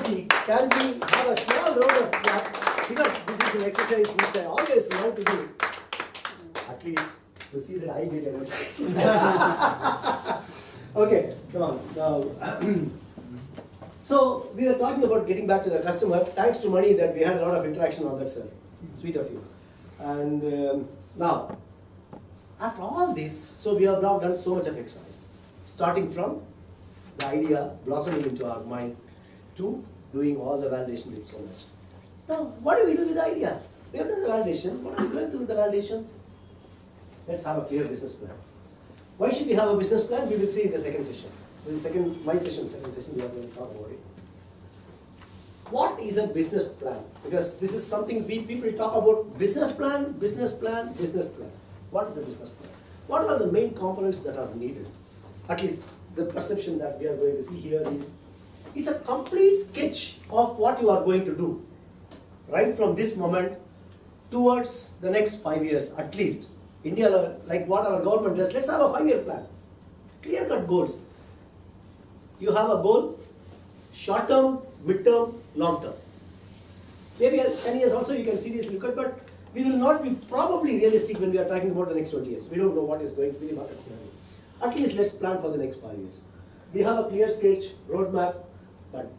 technology, can we have a small round of applause? Because this is an exercise which I always want to do. At least to see that I get energized. Okay, come on. Now, so we were talking about getting back to the customer. Thanks to Mani that we had a lot of interaction on that, sir. Sweet of you. And now, after all this, so we have now done so much of exercise. Starting from the idea blossoming into our mind to doing all the validation with so much. Now, what do we do with the idea? We have done the validation. What are we going to do with the validation? Let's have a clear business plan. Why should we have a business plan? We will see in the second session. My session, second session, we are going to talk about it. What is a business plan? Because this is something people talk about business plan, business plan, business plan. What is a business plan? What are the main components that are needed? At least the perception that we are going to see here is, it's a complete sketch of what you are going to do, right from this moment towards the next 5 years at least. India, like what our government does, let's have a 5-year plan. Clear-cut goals. You have a goal, short-term, mid-term, long-term. Maybe 10 years also you can seriously look at, but we will not be probably realistic when we are talking about the next 20 years. We don't know what is going to be the market scenario. At least let's plan for the next 5 years. We have a clear sketch, roadmap, but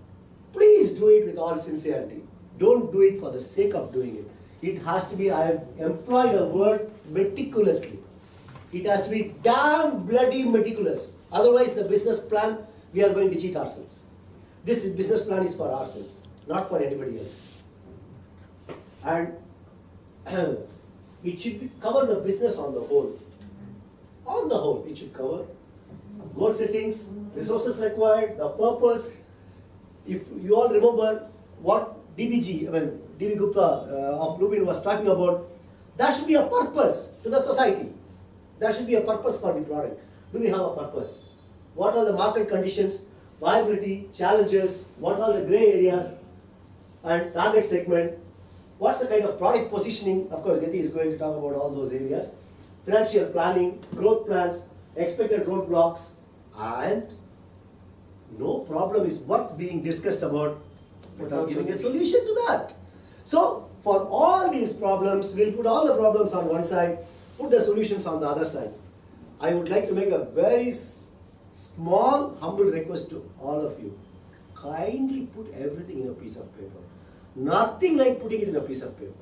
please do it with all sincerity. Don't do it for the sake of doing it. It has to be, I have employed a word, meticulously. It has to be damn bloody meticulous. Otherwise the business plan, we are going to cheat ourselves. This business plan is for ourselves, not for anybody else. And it should cover the business on the whole. On the whole, it should cover goal settings, resources required, the purpose. If you all remember what DB Gupta of Lubin was talking about, there should be a purpose to the society. There should be a purpose for the product. Do we have a purpose? What are the market conditions, viability, challenges, what are the gray areas and target segment? What's the kind of product positioning? Of course, Gati is going to talk about all those areas. Financial planning, growth plans, expected roadblocks, and no problem is worth being discussed about without giving a solution to that. So, for all these problems, we'll put all the problems on one side, put the solutions on the other side. I would like to make a very small, humble request to all of you. Kindly put everything in a piece of paper. Nothing like putting it in a piece of paper.